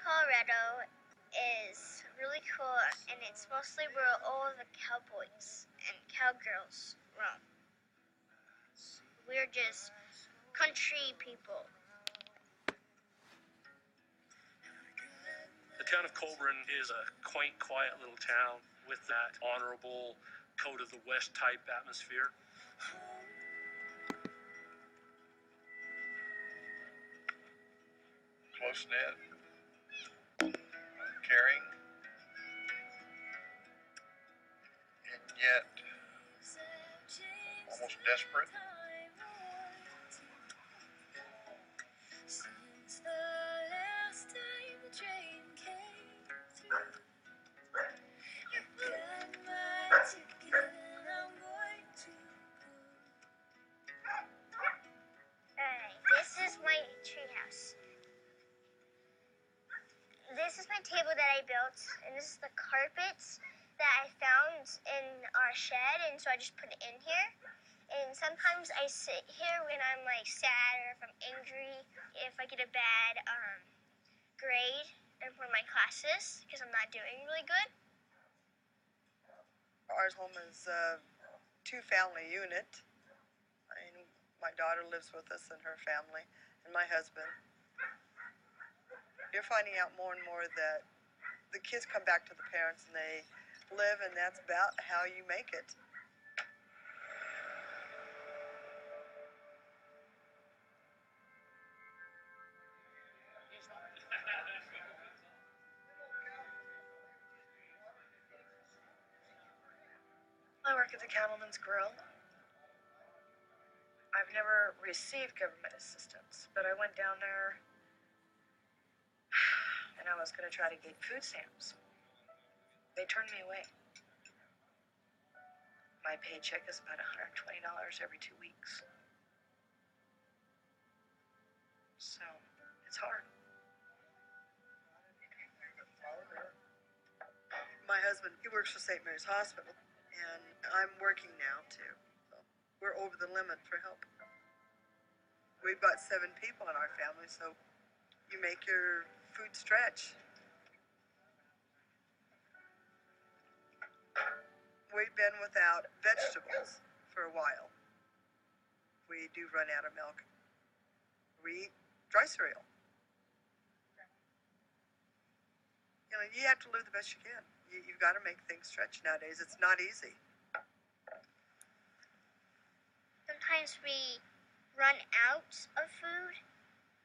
Colorado is really cool, and it's mostly where all of the cowboys and cowgirls roam. We're just country people. The town of Colburn is a quaint, quiet little town with that honorable Code of the West type atmosphere. Close-knit, caring, and yet almost desperate. This is my treehouse. This is my table that I built, and this is the carpets that I found in our shed, and so I just put it in here. And sometimes I sit here when I'm like sad or if I'm angry, if I get a bad grade in one of my classes because I'm not doing really good. Our home is a two-family unit. And my daughter lives with us and her family, and my husband. You're finding out more and more that the kids come back to the parents and they live, and that's about how you make it. I work at the Cattleman's Grill. I've never received government assistance, but I went down there and I was going to try to get food stamps. They turned me away. My paycheck is about $120 every 2 weeks. So, it's hard. My husband, he works for St. Mary's Hospital, and I'm working now too. So we're over the limit for help. We've got 7 people in our family, so you make your food stretch. We've been without vegetables for a while. We do run out of milk. We eat dry cereal. You know, you have to live the best you can. You've got to make things stretch nowadays. It's not easy. Sometimes we run out of food,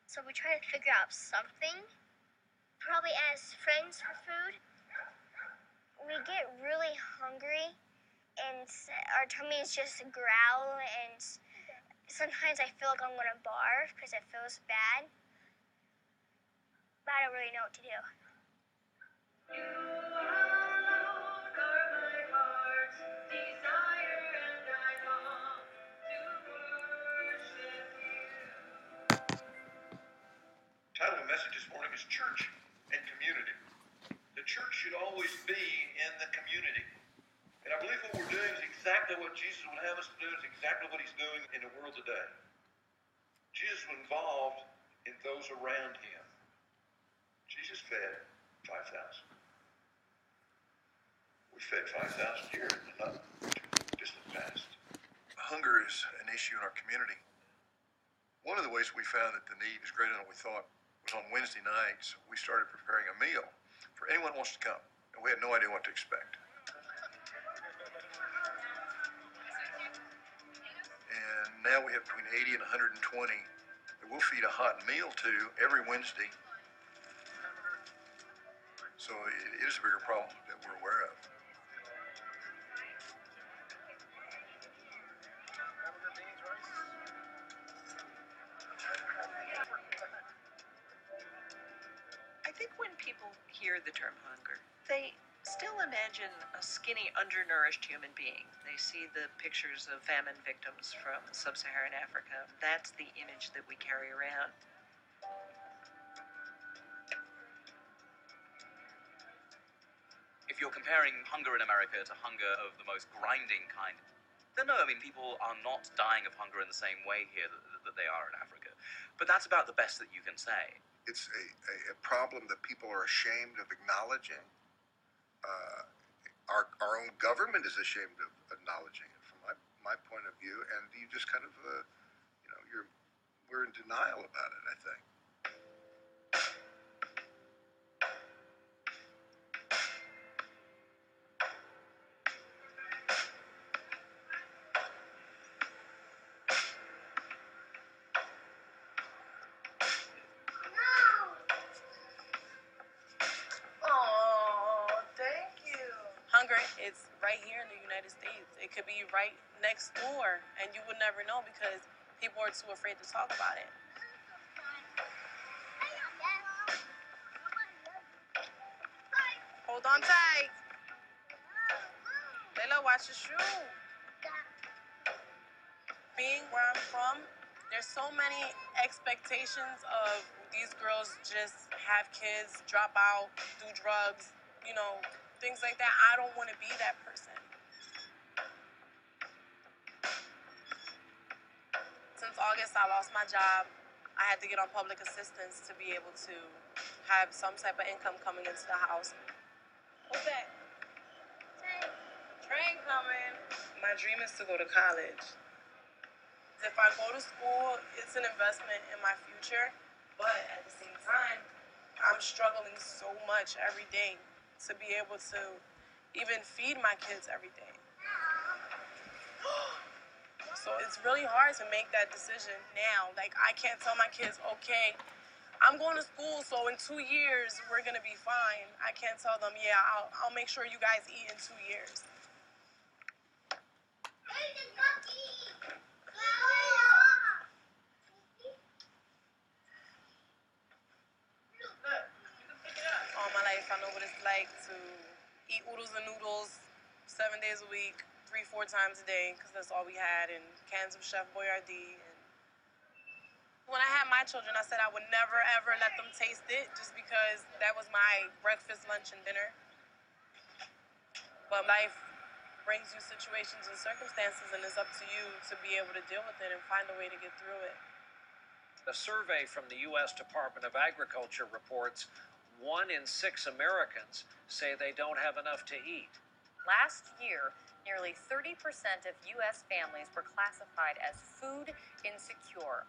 so we try to figure out something. Probably as friends for food, we get really hungry and our tummies just growl, and sometimes I feel like I'm gonna barf because it feels bad, but I don't really know what to do. The title of the message this morning is Church and Community. The church should always be in the community. And I believe what we're doing is exactly what Jesus would have us to do, is exactly what he's doing in the world today. Jesus was involved in those around him. Jesus fed 5,000. We fed 5,000 here in the not too distant past. Hunger is an issue in our community. One of the ways we found that the need is greater than we thought was on Wednesday nights. We started preparing a meal for anyone who wants to come, and we had no idea what to expect. And now we have between 80 and 120 that we'll feed a hot meal to every Wednesday. So it is a bigger problem that we're aware of. I think when people hear the term hunger, they still imagine a skinny, undernourished human being. They see the pictures of famine victims from sub-Saharan Africa. That's the image that we carry around. If you're comparing hunger in America to hunger of the most grinding kind, then no, I mean, people are not dying of hunger in the same way here that they are in Africa. But that's about the best that you can say. it's a problem that people are ashamed of acknowledging. Our own government is ashamed of acknowledging it from my point of view, and you just kind of, we're in denial about it, I think. Hunger is right here in the United States. It could be right next door, and you would never know because people are too afraid to talk about it. Hold on tight. Layla, watch your shoe. Being where I'm from, there's so many expectations of these girls just have kids, drop out, do drugs, things like that. I don't want to be that person. Since August, I lost my job. I had to get on public assistance to be able to have some type of income coming into the house. What's that? Train coming. My dream is to go to college. If I go to school, it's an investment in my future, but at the same time, I'm struggling so much every day to be able to even feed my kids every day. So it's really hard to make that decision now. Like, I can't tell my kids, okay, I'm going to school, so in 2 years, we're going to be fine. I can't tell them, yeah, I'll make sure you guys eat in 2 years. All my life, I know what it's like to eat oodles and noodles 7 days a week, 3-4 times a day, because that's all we had, and cans of Chef Boyardee. And when I had my children, I said I would never, ever let them taste it, just because that was my breakfast, lunch, and dinner. But life brings you situations and circumstances, and it's up to you to be able to deal with it and find a way to get through it. A survey from the U.S. Department of Agriculture reports 1 in 6 Americans say they don't have enough to eat. Last year, nearly 30% of U.S. families were classified as food insecure.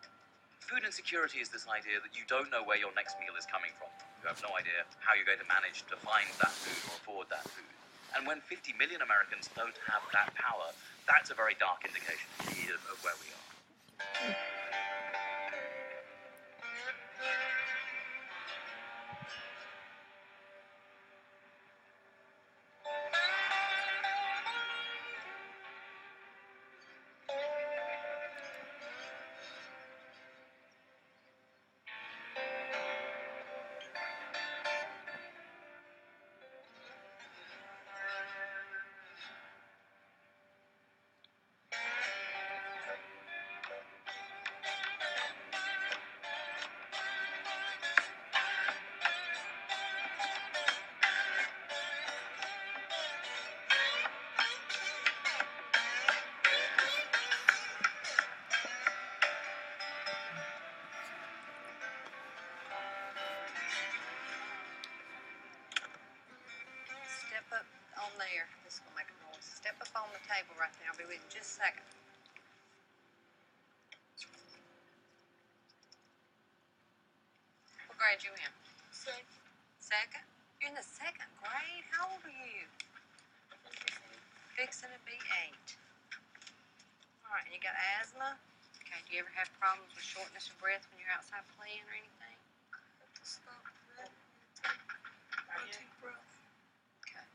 Food insecurity is this idea that you don't know where your next meal is coming from. You have no idea how you're going to manage to find that food or afford that food. And when 50 million Americans don't have that power, that's a very dark indication of where we are. Step up on there. This is going to make a noise. Step up on the table right there. I'll be with you in just a second. What grade you in? Second? You're in the second grade? How old are you? Fixing to be 8. All right, and you got asthma? Okay, do you ever have problems with shortness of breath when you're outside playing or anything? Okay.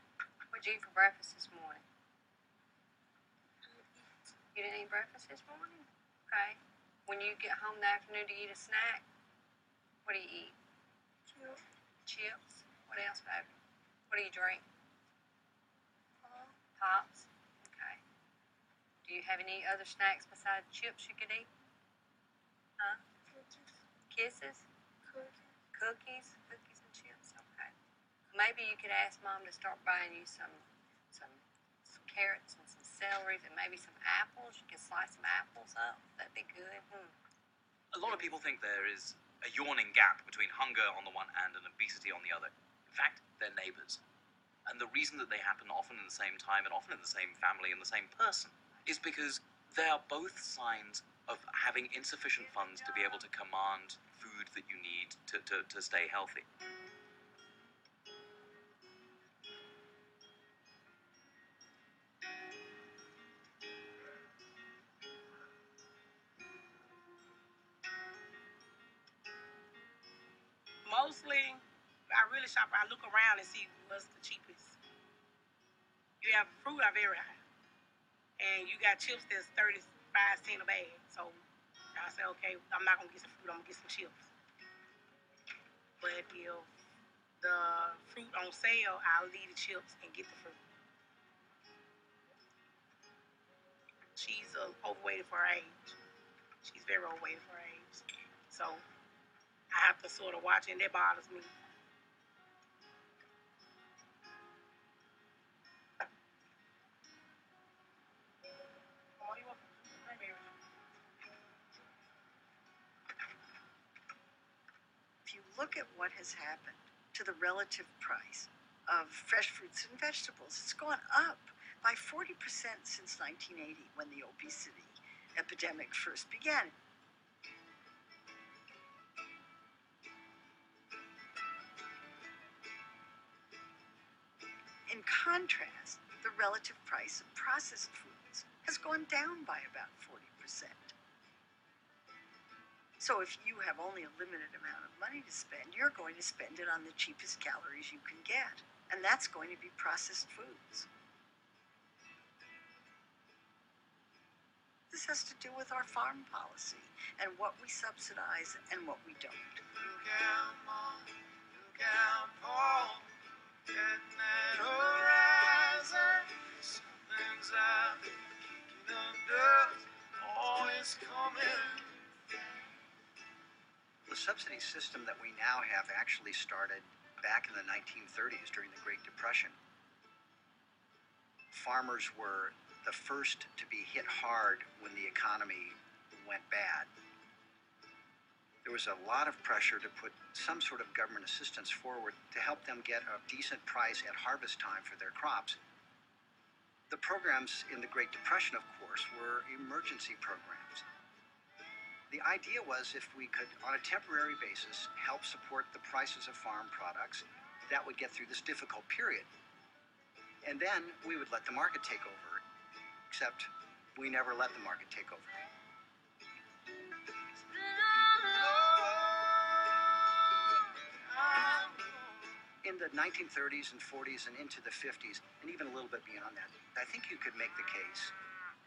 What'd you eat for breakfast this morning? You didn't eat breakfast this morning? Okay. When you get home in the afternoon to eat a snack, what do you eat? Chips. What else, baby? What do you drink? Pops. Okay. Do you have any other snacks besides chips you could eat? Huh? Kisses? Cookies? Cookies and chips? Okay. Maybe you could ask Mom to start buying you some carrots and some celery and maybe some apples. You can slice some apples up. That'd be good. A lot of people think there is a yawning gap between hunger on the one hand and obesity on the other. In fact, they're neighbors. And the reason that they happen often in the same time and often in the same family and the same person is because they are both signs of having insufficient funds to be able to command food that you need to stay healthy. Mostly, I really shop. I look around and see what's the cheapest. You have fruit are very high, and you got chips that's 35 cents a bag. So I say, okay, I'm not gonna get some fruit. I'm gonna get some chips. But if the fruit on sale, I'll leave the chips and get the fruit. She's overweighted for her age. She's very overweighted for her age. So I have to sort of watch it, and that bothers me. If you look at what has happened to the relative price of fresh fruits and vegetables, it's gone up by 40% since 1980 when the obesity epidemic first began. In contrast, the relative price of processed foods has gone down by about 40%. So if you have only a limited amount of money to spend, you're going to spend it on the cheapest calories you can get. And that's going to be processed foods. This has to do with our farm policy and what we subsidize and what we don't. Look out, Mom. Look out, Paul. Getting that horizon. Something's out there kicking up dust. Always coming. The subsidy system that we now have actually started back in the 1930s during the Great Depression. Farmers were the first to be hit hard when the economy went bad. There was a lot of pressure to put some sort of government assistance forward to help them get a decent price at harvest time for their crops. The programs in the Great Depression, of course, were emergency programs. The idea was if we could, on a temporary basis, help support the prices of farm products, that would get through this difficult period. And then we would let the market take over, except we never let the market take over. In the 1930s and 40s and into the 50s, and even a little bit beyond that, I think you could make the case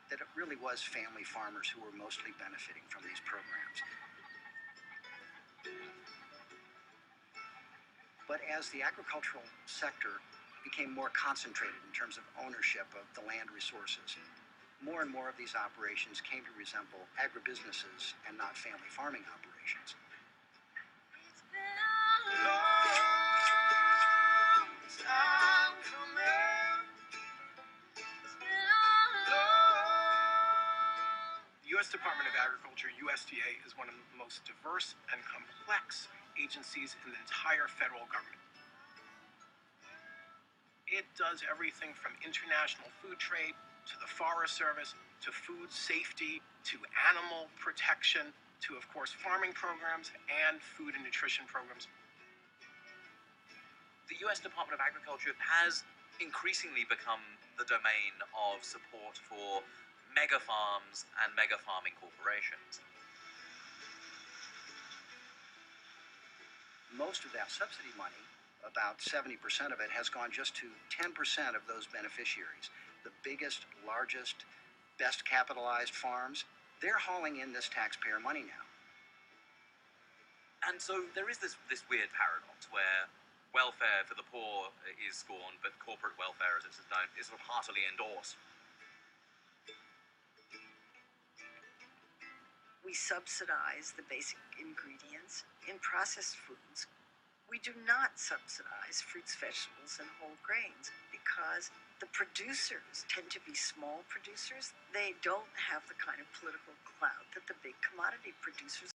that it really was family farmers who were mostly benefiting from these programs. But as the agricultural sector became more concentrated in terms of ownership of the land resources, more and more of these operations came to resemble agribusinesses and not family farming operations. It's been a long time coming. It's been a long. The U.S. Department of Agriculture, USDA, is one of the most diverse and complex agencies in the entire federal government. It does everything from international food trade to the Forest Service, to food safety, to animal protection, to, of course, farming programs and food and nutrition programs. The US Department of Agriculture has increasingly become the domain of support for mega farms and mega farming corporations. Most of that subsidy money, about 70% of it, has gone just to 10% of those beneficiaries. The biggest, largest, best capitalized farms, they're hauling in this taxpayer money now. And so there is this weird paradox where welfare for the poor is scorned, but corporate welfare, as it's known, is sort of heartily endorsed. We subsidize the basic ingredients in processed foods. We do not subsidize fruits, vegetables, and whole grains because the producers tend to be small producers. They don't have the kind of political clout that the big commodity producers